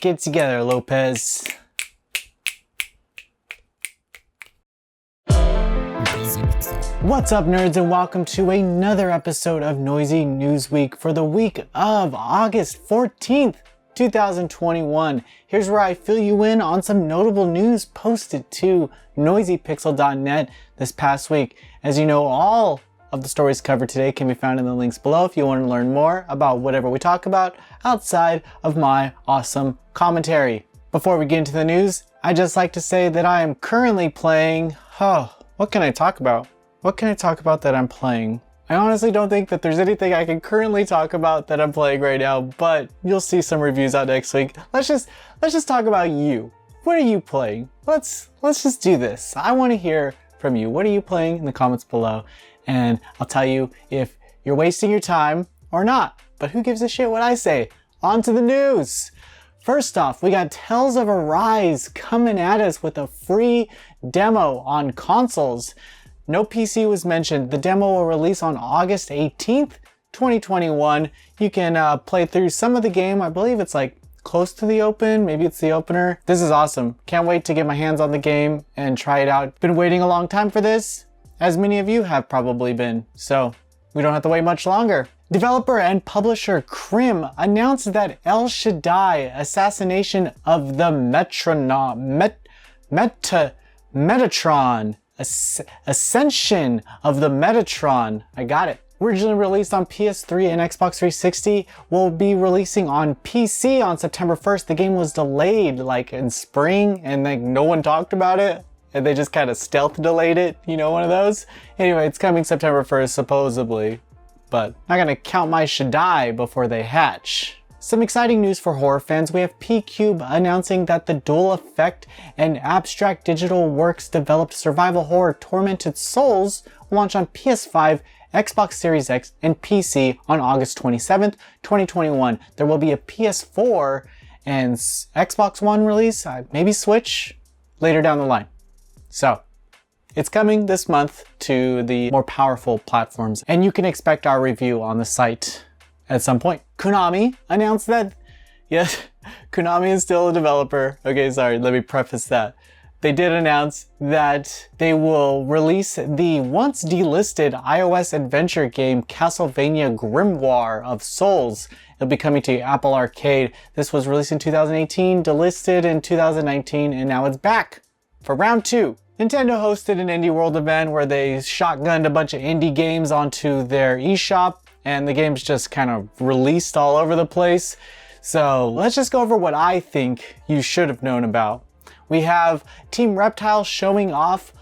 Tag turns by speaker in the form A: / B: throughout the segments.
A: Get together, Lopez. What's up, nerds, and welcome to another episode of Noisy News Week for the week of August 14th, 2021. Here's where I fill you in on some notable news posted to noisypixel.net this past week. As you know, all of the stories covered today can be found in the links below if you want to learn more about whatever we talk about outside of my awesome commentary. Before we get into the news, I'd just like to say that I am currently playing... what can I talk about? What can I talk about that I'm playing? I honestly don't think that there's anything I can currently talk about that I'm playing right now, but you'll see some reviews out next week. Let's just talk about you. What are you playing? Let's just do this. I want to hear from you. What are you playing in the comments below? And I'll tell you if you're wasting your time or not. But who gives a shit what I say? On to the news. First off, we got Tales of Arise coming at us with a free demo on consoles. No PC was mentioned. The demo will release on August 18th, 2021. You can play through some of the game. I believe it's like close to the open. Maybe it's the opener. This is awesome. Can't wait to get my hands on the game and try it out. Been waiting a long time for this, as many of you have probably been. So we don't have to wait much longer. Developer and publisher Crim announced that El Shaddai Assassination of the Metatron. Ascension of the Metatron. I got it. Originally released on PS3 and Xbox 360, will be releasing on PC on September 1st. The game was delayed like in spring and like no one talked about it. And they just kind of stealth delayed it. You know, one of those? Anyway, it's coming September 1st supposedly. But I'm not gonna count my Shaddai before they hatch. Some exciting news for horror fans. We have P-Cube announcing that the Dual Effect and Abstract Digital Works developed survival horror Tormented Souls will launch on PS5, Xbox Series X, and PC on August 27th, 2021. There will be a PS4 and Xbox One release, maybe Switch, later down the line. So, it's coming this month to the more powerful platforms, and you can expect our review on the site at some point. Konami announced that, yes, Konami is still a developer. Okay, sorry, let me preface that. They did announce that they will release the once delisted iOS adventure game Castlevania Grimoire of Souls. It'll be coming to Apple Arcade. This was released in 2018, delisted in 2019, and now it's back for round 2. Nintendo hosted an Indie World event where they shotgunned a bunch of indie games onto their eShop, and the games just kind of released all over the place. So let's just go over what I think you should have known about. We have Team Reptile showing off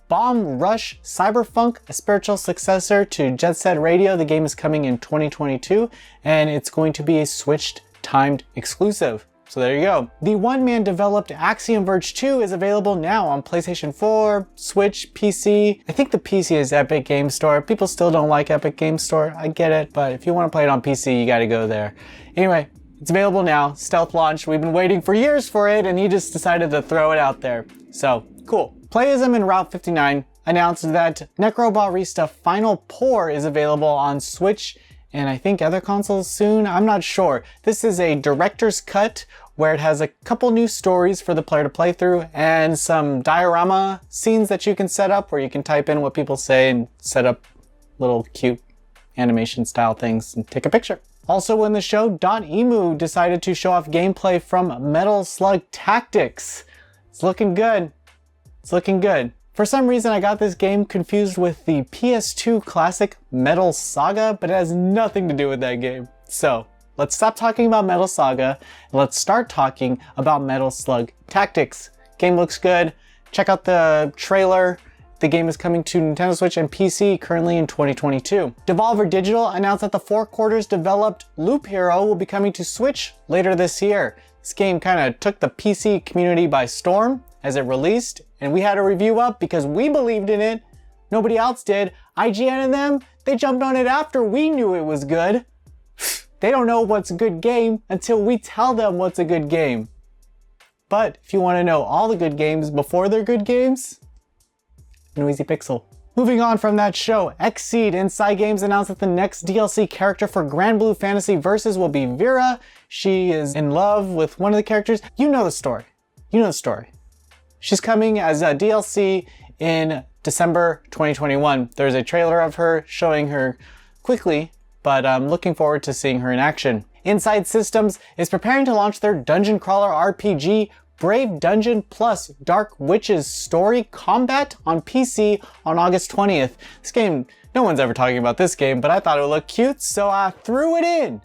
A: Bomb Rush Cyberfunk, a spiritual successor to Jet Set Radio. The game is coming in 2022, and it's going to be a Switch timed exclusive. So there you go. The one-man developed Axiom Verge 2 is available now on PlayStation 4, Switch, PC. I think the PC is Epic Game Store. People still don't like Epic Game Store. I get it, but if you want to play it on PC, you got to go there. Anyway, it's available now. Stealth launch. We've been waiting for years for it, and he just decided to throw it out there. So, cool. Playism and Route 59 announced that Necrobarista Final Pour is available on Switch and I think other consoles soon. I'm not sure. This is a director's cut where it has a couple new stories for the player to play through and some diorama scenes that you can set up where you can type in what people say and set up little cute animation style things and take a picture. Also in the show, Dotemu decided to show off gameplay from Metal Slug Tactics. It's looking good. It's looking good. For some reason, I got this game confused with the PS2 classic Metal Saga, but it has nothing to do with that game. So, let's stop talking about Metal Saga, and let's start talking about Metal Slug Tactics. Game looks good. Check out the trailer. The game is coming to Nintendo Switch and PC currently in 2022. Devolver Digital announced that the 4 Quarters developed Loop Hero will be coming to Switch later this year. This game kind of took the PC community by storm as it released, and we had a review up because we believed in it. Nobody else did. IGN and them, they jumped on it after we knew it was good. They don't know what's a good game until we tell them what's a good game. But if you want to know all the good games before they're good games, Noisy Pixel. Moving on from that show, Xseed Inside Games announced that the next DLC character for Grand Blue Fantasy Versus will be Vera. She is in love with one of the characters. You know the story. You know the story. She's coming as a DLC in December 2021. There's a trailer of her showing her quickly, but I'm looking forward to seeing her in action. Inside Systems is preparing to launch their dungeon crawler RPG Brave Dungeon Plus Dark Witches Story Combat on PC on August 20th. This game, no one's ever talking about this game, but I thought it would look cute, so I threw it in.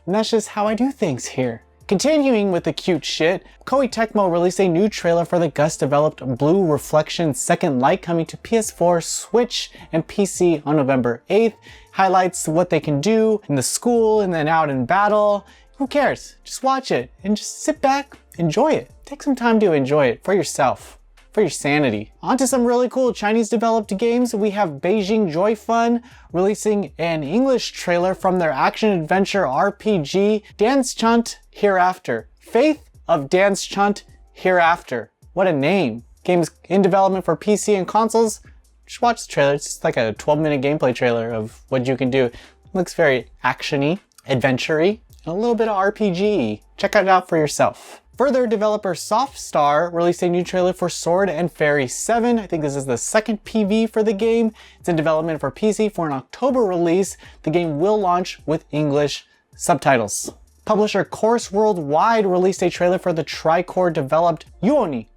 A: And that's just how I do things here. Continuing with the cute shit, Koei Tecmo released a new trailer for the Gus-developed Blue Reflection Second Light coming to PS4, Switch, and PC on November 8th. Highlights what they can do in the school and then out in battle. Who cares? Just watch it and just sit back, enjoy it. Take some time to enjoy it for yourself, for your sanity. On to some really cool Chinese developed games. We have Beijing Joy Fun releasing an English trailer from their action adventure RPG Dance Chant Hereafter. Faith of Dance Chant Hereafter. What a name. Game's in development for PC and consoles. Just watch the trailer. It's just like a 12-minute gameplay trailer of what you can do. It looks very action-y, adventure-y, and a little bit of RPG. Check it out for yourself. Further, developer Softstar released a new trailer for Sword and Fairy 7. I think this is the second PV for the game. It's in development for PC for an October release. The game will launch with English subtitles. Publisher Course Worldwide released a trailer for the Tricore developed Yuoni.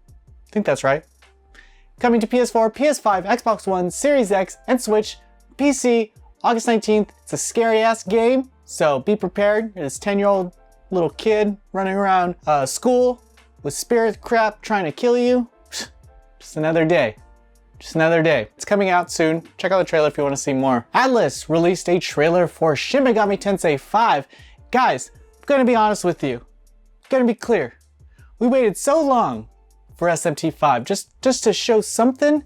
A: I think that's right. Coming to PS4, PS5, Xbox One, Series X, and Switch, PC, August 19th. It's a scary ass game, so be prepared. This 10-year-old little kid running around school with spirit crap trying to kill you. Just another day. Just another day. It's coming out soon. Check out the trailer if you want to see more. Atlus released a trailer for Shin Megami Tensei 5. Guys, I'm gonna be honest with you. I'm gonna be clear. We waited so long for SMT5 just to show something.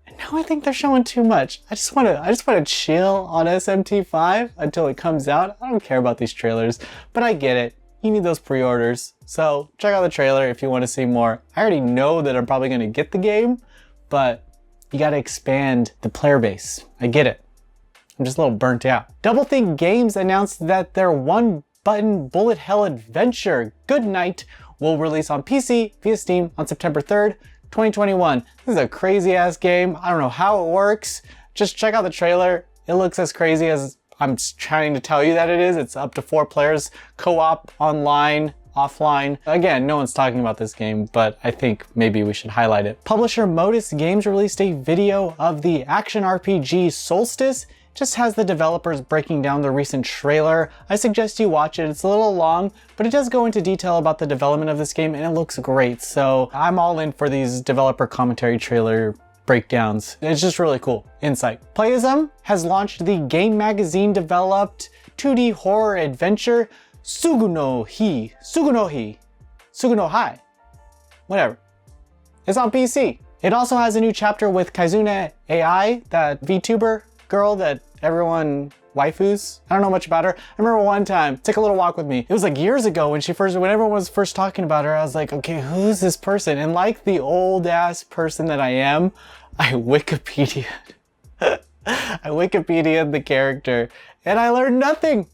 A: And now I think they're showing too much. I just wanna chill on SMT5 until it comes out. I don't care about these trailers, but I get it. You need those pre-orders. So check out the trailer if you want to see more. I already know that I'm probably gonna get the game, but you gotta expand the player base. I get it. I'm just a little burnt out. Doublethink Games announced that their one-button bullet hell adventure, Good Night, will release on PC via Steam on September 3rd, 2021. This is a crazy ass game. I don't know how it works. Just check out the trailer. It looks as crazy as I'm trying to tell you that it is. It's up to 4 players, co-op, online, offline. Again, no one's talking about this game, but I think maybe we should highlight it. Publisher Modus Games released a video of the action RPG Solstice. Just has the developers breaking down the recent trailer. I suggest you watch it. It's a little long, but it does go into detail about the development of this game and it looks great. So I'm all in for these developer commentary trailer breakdowns. It's just really cool. Insight. Playism has launched the game magazine developed 2D horror adventure Suguno Hai. Whatever. It's on PC. It also has a new chapter with Kaizune AI, that VTuber girl that everyone waifus. I don't know much about her. I remember one time, take a little walk with me. It was like years ago when everyone was first talking about her, I was like, okay, who's this person? And like the old ass person that I am, I Wikipedia'd. I Wikipedia'd the character and I learned nothing.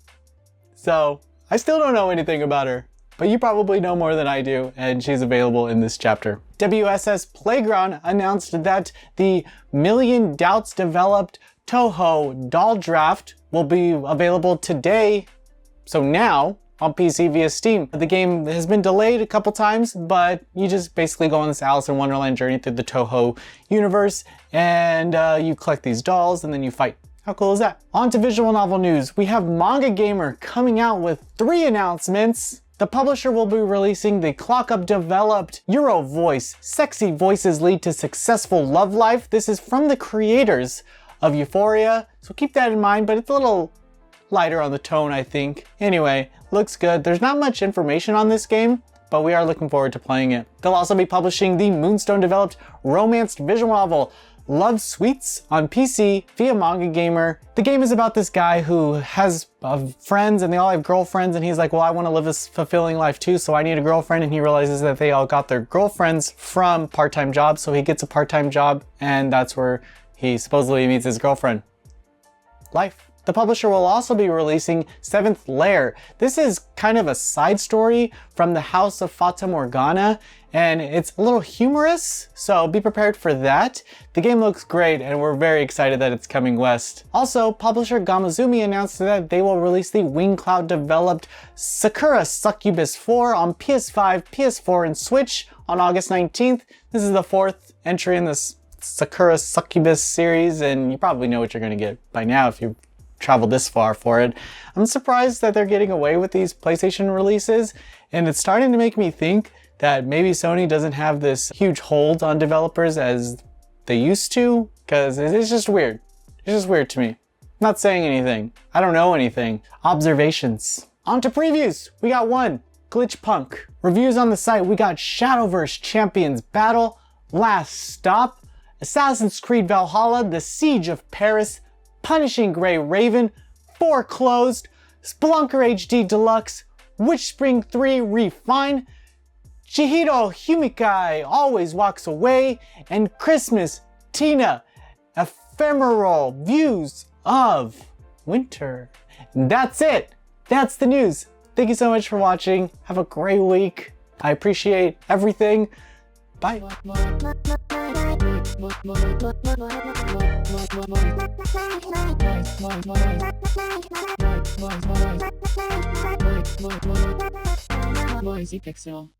A: So I still don't know anything about her, but you probably know more than I do, and she's available in this chapter. WSS Playground announced that the Million Doubts developed Touhou Doll Draft will be available today, so now, on PC via Steam. The game has been delayed a couple times, but you just basically go on this Alice in Wonderland journey through the Touhou universe, and you collect these dolls, and then you fight. How cool is that? On to visual novel news. We have Manga Gamer coming out with 3 announcements. The publisher will be releasing the Clock-Up developed Euro Voice. Sexy voices lead to successful love life. This is from the creators of Euphoria, so keep that in mind, but it's a little lighter on the tone, I think. Anyway, looks good. There's not much information on this game, but we are looking forward to playing it. They'll also be publishing the Moonstone developed romanced visual novel Love Sweets on PC via Manga Gamer. The game is about this guy who has friends and they all have girlfriends, and he's like, well, I want to live this fulfilling life too, so I need a girlfriend, and he realizes that they all got their girlfriends from part-time jobs, so he gets a part-time job, and that's where he supposedly meets his girlfriend. Life. The publisher will also be releasing Seventh Lair. This is kind of a side story from the House of Fata Morgana, and it's a little humorous, so be prepared for that. The game looks great, and we're very excited that it's coming west. Also, publisher Gamazumi announced that they will release the WingCloud developed Sakura Succubus 4 on PS5, PS4, and Switch on August 19th. This is the 4th entry in this Sakura Succubus series, and you probably know what you're going to get by now if you've traveled this far for it. I'm surprised that they're getting away with these PlayStation releases, and it's starting to make me think that maybe Sony doesn't have this huge hold on developers as they used to, because it's just weird. It's just weird to me. I'm not saying anything. I don't know anything. Observations. On to previews. We got one, Glitch Punk. Reviews on the site, we got Shadowverse Champions Battle, Last Stop, Assassin's Creed Valhalla, The Siege of Paris, Punishing Gray Raven, Foreclosed, Spelunker HD Deluxe, Witchspring 3 Refine, Chihiro Humikai Always Walks Away, and Christmas Tina Ephemeral Views of Winter. And that's it. That's the news. Thank you so much for watching. Have a great week. I appreciate everything. Bye.
B: Noisy Pixel.